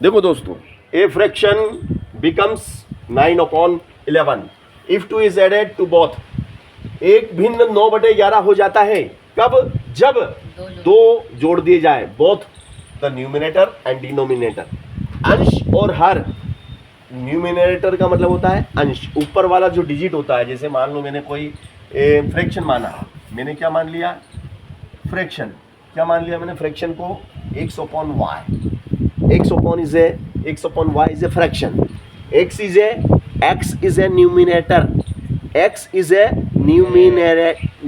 देखो दोस्तों, a fraction becomes 9/11 if 2 is added to both. एक भिन्न 9/11 हो जाता है कब? जब दो जोड़ दिए जाए, both the numerator and denominator. अंश और हर, न्यूमिनेटर का मतलब होता है अंश, ऊपर वाला जो डिजिट होता है। जैसे मान लो मैंने कोई फ्रैक्शन माना, मैंने क्या मान लिया? फ्रैक्शन। क्या मान लिया मैंने? फ्रैक्शन को x/y। x/y is a fraction. x is a numerator. x is a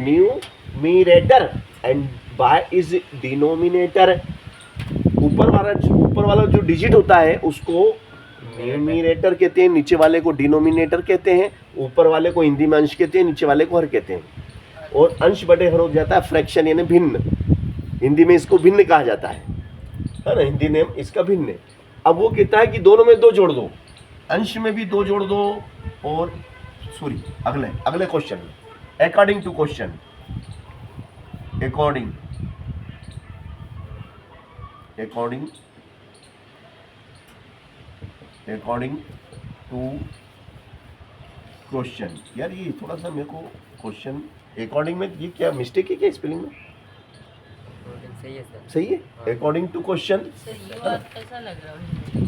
numerator and y is denominator. ऊपर वाला जो डिजिट होता है उसको न्यूमिनेटर कहते हैं, नीचे वाले को डिनोमिनेटर कहते हैं। ऊपर वाले को हिंदी में अंश कहते हैं, नीचे वाले को हर कहते हैं। और अंश बटे हर हो जाता है फ्रैक्शन, यानी भिन्न। हिंदी में इसको भिन्न कहा जाता है ना, हिंदी नेम इसका भिन्न है। अब वो कहता है कि दोनों में 2 जोड़ दो, अंश में भी 2 जोड़ दो। और सॉरी, अगले क्वेश्चन में, according to question, according to question. यार ये थोड़ा सा मेरे को क्वेश्चन अकॉर्डिंग में ये क्या मिस्टेक है क्या स्पेलिंग में? सही है सर। सही है, अकॉर्डिंग टू क्वेश्चन। ऐसा लग रहा है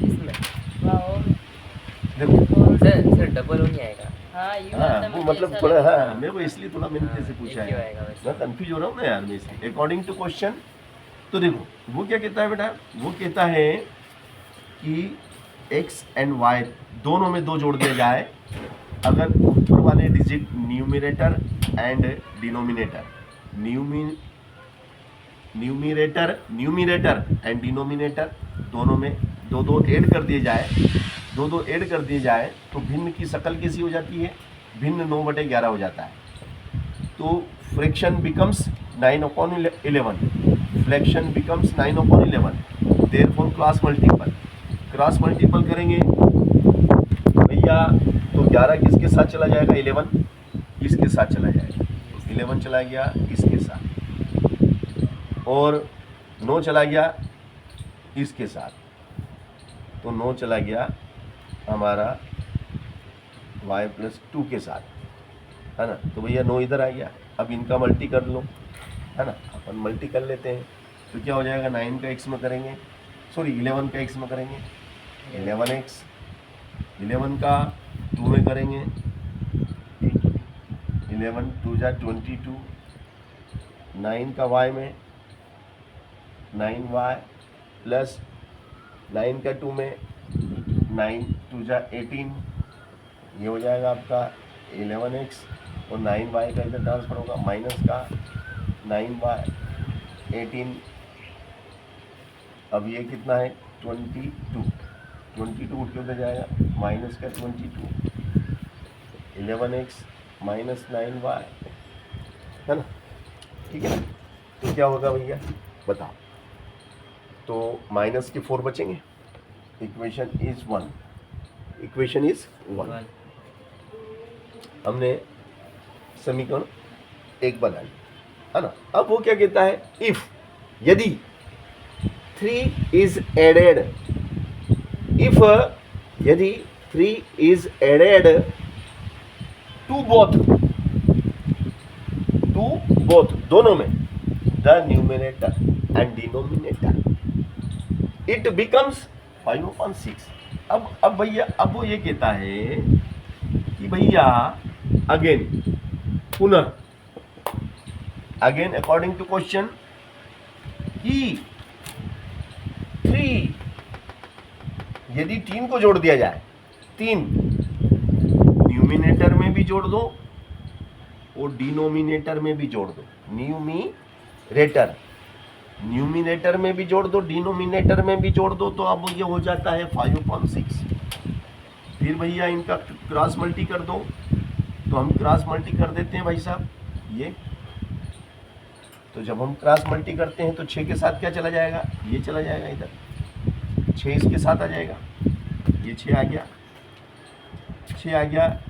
इसमें देखो सर डबल हो नहीं आएगा। हाँ, वो मतलब थोड़ा, हाँ मेरे को इसलिए थोड़ा मैंने जैसे पूछा है, मैं कंफ्यूज हो रहा हूँ ना यार मैं इसलिए। अकॉर्डिंग टू क्वेश्चन, तो देखो वो क्या कहता है बेटा? वो कहता है कि x एंड y दोनों में 2 जोड़ दिया जाए अगर ऊपर वाले digit numerator and denominator, numerator and denominator दोनों में 2 ऐड कर दिए जाए, 2 ऐड कर दिए जाए तो भिन्न की शक्ल कैसी हो जाती है? भिन्न 9/11 हो जाता है। तो fraction becomes 9/11, fraction becomes 9/11। Therefore cross multiple करेंगे भैया तो 11 किसके साथ चला जाएगा? 11 इसके साथ चला जाएगा, 11 चला गया इसके साथ, और 9 चला गया इसके साथ, तो 9 चला गया हमारा y+2 के साथ, है ना। तो भैया 9 इधर आ गया। अब इनका मल्टी कर लो, है ना, अपन मल्टी कर लेते हैं। तो क्या हो जाएगा? 9 का x में करेंगे, सॉरी 11 का x में करेंगे 11x, 11 का 2 में करेंगे 11 2 जा 22, 9 का y में 9y प्लस 9 का 2 में 9 2 जा 18, ये हो जाएगा आपका 11x, और 9y का इधर ट्रांसफर होगा माइनस का 9y 18। अब ये कितना है? 22 उठ के उधर जाएगा माइनस का 22, 11x माइनस 9y, है ना। ठीक है, तो क्या होगा भैया बताओ? तो माइनस के 4 बचेंगे। Equation is 1। हमने समीकरण 1 बना लिया, है ना। अब वो क्या कहता है? इफ, यदि 3 is added, if यदि 3 is added to both दोनों में, the numerator and denominator, it becomes 5/6। अब भैया, अब वो ये कहता है कि भैया पुनः अकॉर्डिंग टू क्वेश्चन कि 3, यदि 3 को जोड़ दिया जाए, 3 न्यूमिनेटर में भी जोड़ दो और डिनोमिनेटर में भी जोड़ दो। न्यूमिनेटर में भी जोड़ दो, डिनोमिनेटर में भी जोड़ दो, तो अब ये हो जाता है 5/6। फिर भैया इनका क्रॉस मल्टी कर दो, तो हम क्रॉस मल्टी कर देते हैं भाई साहब ये। तो जब हम क्रॉस मल्टी करते हैं तो 6 के साथ क्या चला जाएगा? ये चला जाएगा इधर, 6 इसके साथ आ जाएगा, ये 6 आ गया, 6 आ गया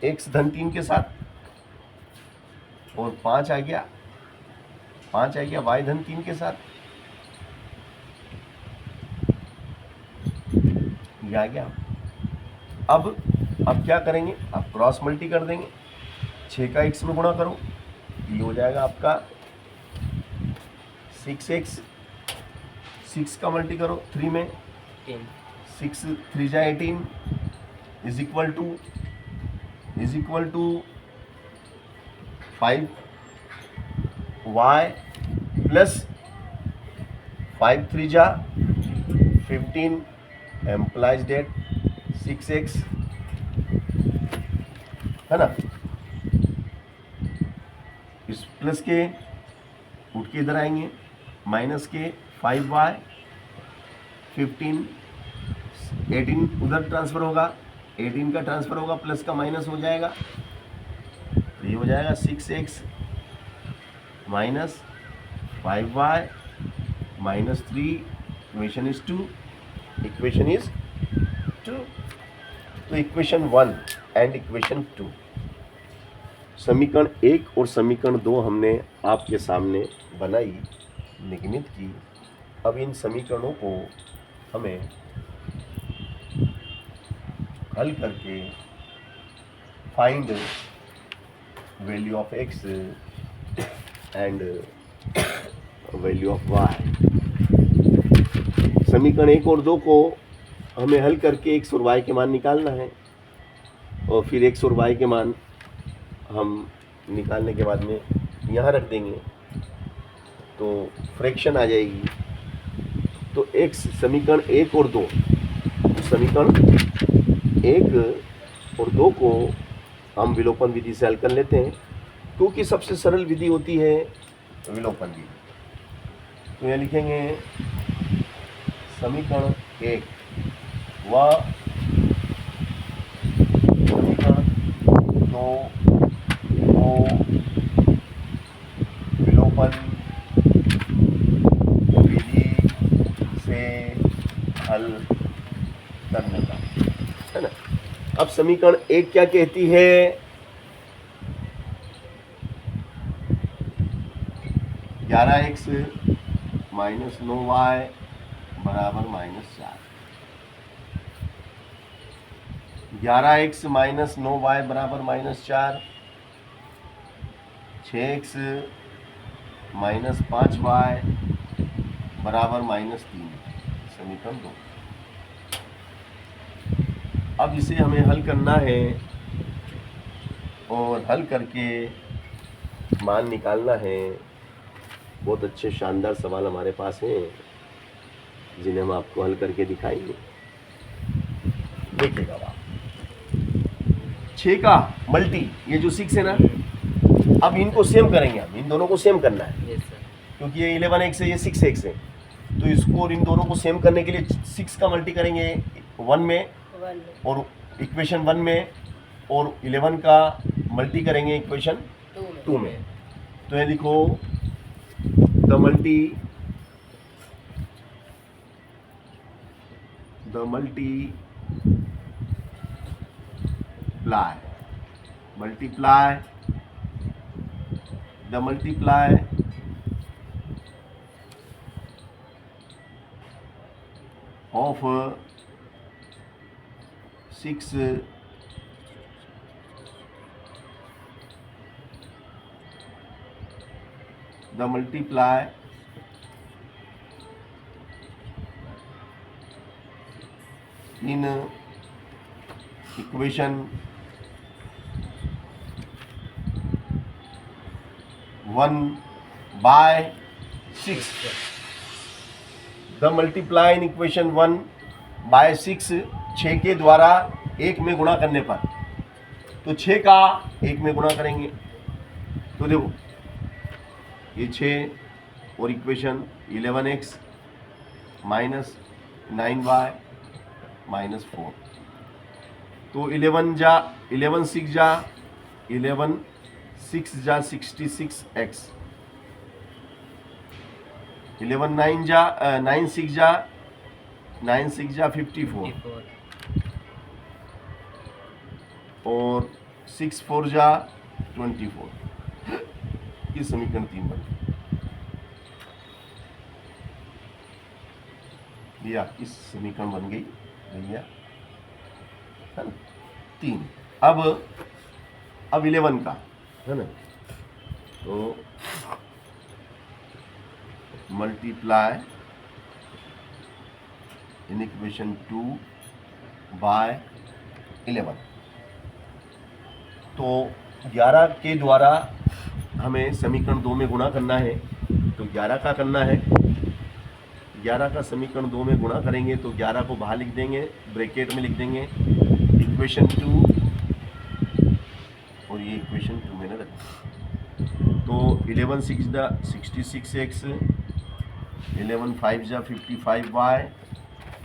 x धन 3 के साथ, और 5 आ गया y धन 3 के साथ। ये आ गया। अब क्या करेंगे, अब क्रॉस मल्टी कर देंगे, 6 का x में गुणा करो, ये हो जाएगा आपका 6x, 6 का मल्टी करो 3 में, 10 6 3 जा 18 is equal to 5y plus 5 3 जा 15 एम्प्लाइज डेट 6x, है ना। इस प्लस के उठ के इधर आएंगे, माइनस के 5y 15 18 उधर ट्रांसफर होगा, 18 का ट्रांसफर होगा, प्लस का माइनस हो जाएगा, तो ये हो जाएगा 6x minus 5y minus 3, equation is 2, equation is 2। तो इक्वेशन 1 एंड इक्वेशन 2, समीकरण 1 और समीकरण 2 हमने आपके सामने बनाई, निगमित की। अब इन समीकरणों को हमें हल करके find value of x and value of y। समीकरण 1 और 2 को हमें हल करके x और y के मान निकालना है, और फिर x और y के मान हम निकालने के बाद में यहाँ रख देंगे, तो फ्रैक्शन आ जाएगी। तो x समीकरण 1 और 2, समीकरण 1 और 2 को हम विलोपन विधि से हल कर लेते हैं, क्योंकि सबसे सरल विधि होती है विलोपन विधि। तो यहाँ लिखेंगे समीकरण 1 व समीकरण 2 को विलोपन विधि से हल करने का, है ना। अब समीकरण 1 क्या कहती है, (11x माइनस 9y बराबर -4), 11x माइनस 9y बराबर -4, 6x माइनस 5y बराबर -3, समीकरण 2। अब इसे हमें हल करना है और हल करके मान निकालना है। बहुत अच्छे शानदार सवाल हमारे पास हैं, जिन्हें हम आपको हल करके दिखाएंगे। देखिएगा आप 6 का मल्टी, ये जो 6 है ना, अब इनको सेम करेंगे, हम इन दोनों को सेम करना है, यस सर। क्योंकि ये 11x है, ये 6x है, तो इसको और इन दोनों को सेम करने के लिए 6 का मल्टी करेंगे 1 में और इक्वेशन 1 में, और 11 का मल्टी करेंगे इक्वेशन 2 में। तो ये लिखो the multiply of 6 the multiply in equation 1 by 6, the multiply in equation 1 by 6, 6 के द्वारा 1 में गुणा करने पर, तो 6 का 1 में गुणा करेंगे, तो देखो ये 6 और equation 11x minus 9y minus 4, तो 11 6 जा 66x, 11 9 जा 9 6 जा 54, और 6 4 जा 24। ये समीकरण 3 बन गई। ये आपकी समीकरण बन गई। भैया है ना 3। अब 11 का है ना, तो मल्टीप्लाई इन इक्वेशन 2 बाय 11। तो 11 के द्वारा हमें समीकरण 2 में गुणा करना है। तो 11 का करना है, 11 का समीकरण 2 में गुणा करेंगे तो 11 को बाहर लिख देंगे, ब्रैकेट में लिख देंगे इक्वेशन 2 और ये इक्वेशन 2 मैंने रखा। तो 11 6 दा 66x, 11 5 जा 55y,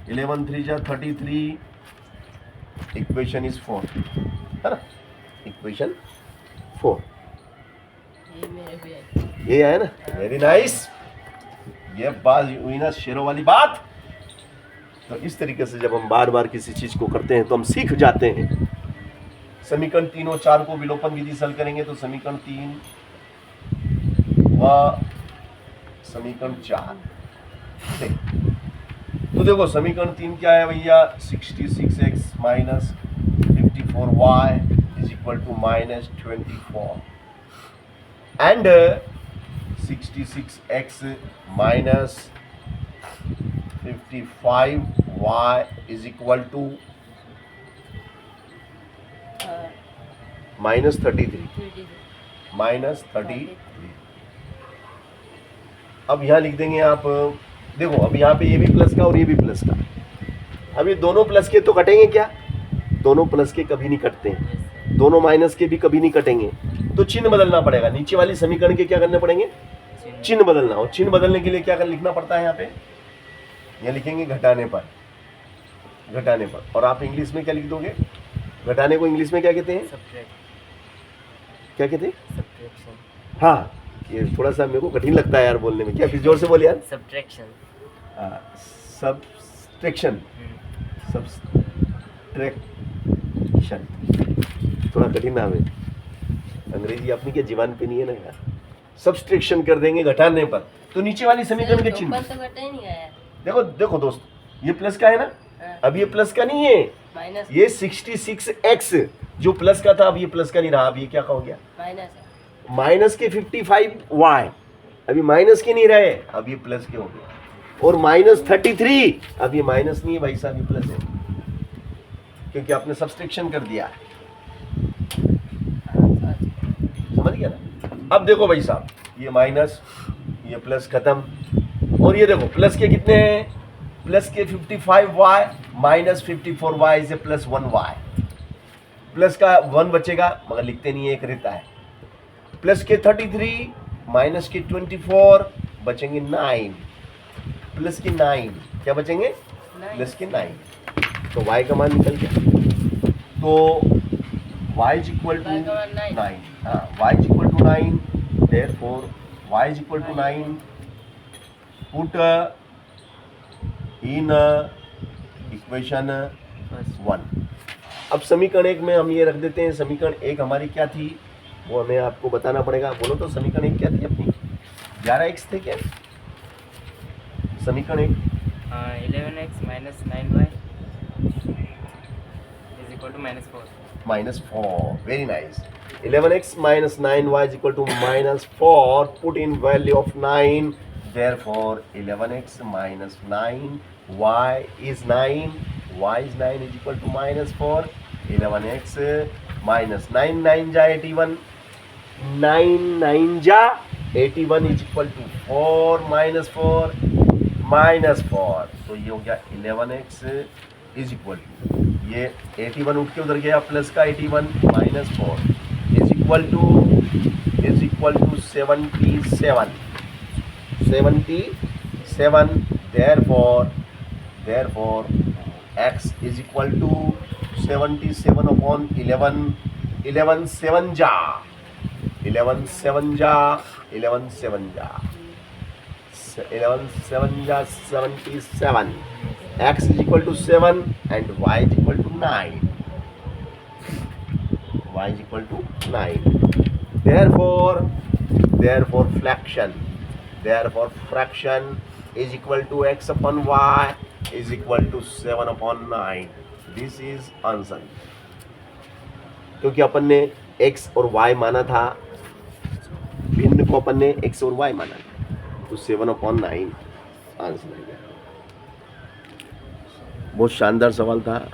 11 3 जा 33, इक्वेशन इज 4 है ना, इक्वेशन 4 ये मेरे भी आई। ये है ना, वेरी नाइस। ये बात हुई ना शेरों वाली बात। तो इस तरीके से जब हम बार बार किसी चीज को करते हैं तो हम सीख जाते हैं। समीकरण 3 और 4 को विलोपन विधि से हल करेंगे तो समीकरण 3 व समीकरण 4 से। तो देखो समीकरण 3 क्या है भैया, 66x minus 54y is equal to minus 24 and 66x minus 55y is equal to minus 33 minus 33। अब यहाँ लिख देंगे आप, देखो अब यहाँ पे ये भी प्लस का और ये भी प्लस का। अब ये दोनों प्लस के तो कटेंगे क्या, दोनों प्लस के कभी नहीं कटते हैं, दोनों माइनस के भी कभी नहीं कटेंगे। तो चिन्ह बदलना पड़ेगा, नीचे वाली समीकरण के क्या करने पड़ेंगे, चिन्ह बदलना। और चिन्ह बदलने के लिए क्या लिखना पड़ता है, यहाँ पे यहाँ लिखेंगे घटाने पर, घटाने पर। और आप इंग्लिश में क्या लिख दोगे, घटाने को इंग्लिश में क्या कहते हैं, क्या कहते हैं, सब्ट्रैक्शन। हाँ ये थोड़ा सा मेरे को कठिन लगता है यार बोलने में, क्या फिर जोर से बोले यार, सब्ट्रैक्शन। सब्सट्रैक्शन, सब्सट्रैक्शन थोड़ा कठिन नाम है, अंग्रेजी अपनी क्या जीवन पे नहीं है ना यार। सब्सट्रैक्शन कर देंगे घटाने पर, तो नीचे वाली समीकरण के चिन्ह तो घटा ही नहीं आया। देखो देखो दोस्त, ये प्लस का है ना, हाँ। अब ये प्लस का नहीं है, माइनस ये 66x जो प्लस का था अब ये प्लस का नहीं रहा, अब ये क्या हो गया, माइनस है। माइनस के 55y अभी माइनस के नहीं रहे, अब ये प्लस के हो गए। और माइनस 33 अब ये माइनस नहीं है भाई साहब, ये प्लस है, क्योंकि आपने सब्सट्रैक्शन कर दिया है, समझ गया ना। अब देखो भाई साहब, ये माइनस ये प्लस खत्म, और ये देखो प्लस के कितने हैं, प्लस के 55y minus 54y is plus 1y, plus का 1 बचेगा मगर लिखते नहीं है, एक रहता है। प्लस के 33 माइनस के 24 बचेंगे 9, प्लस के 9 क्या बचेंगे, प्लस के 9। तो y का मान निकल गया, तो y इज इक्वल टू 9, हाँ y is equal to 9, therefore y is equal to 9, put in equation 1। अब समीकरण 1 में हम ये रख देते हैं, समीकरण 1 हमारी क्या थी वो हमें आपको बताना पड़ेगा। बोलो तो समीकरण 1 क्या थी अपनी, 11x थे क्या समीकरण 1, 11x minus 9y is equal to -4। -4, very nice. 11x minus 9y is equal to -4, put in value of 9, therefore 11x minus 9y is 9, y is 9 is equal to -4, 11x minus 9 9 जा 81, 9 9 जा 81 is equal to 4 -4 -4, तो ये हो गया 11x is equal to, ये 81 उठ के उधर गया, प्लस का 81 -4 is equal to 77, 77, therefore x is equal to 77 upon 11, 11 7 जा 11 7 जा 11 7 जा 11 7 जा 77, x is equal to 7 and y is equal to 9, y is equal to 9, therefore fraction is equal to x upon y, is equal to 7/9। This is answer. क्योंकि अपन ने x और y माना था, भिन्न को अपन ने x और y माना था, तो 7/9 आंसर है। बहुत शानदार सवाल था।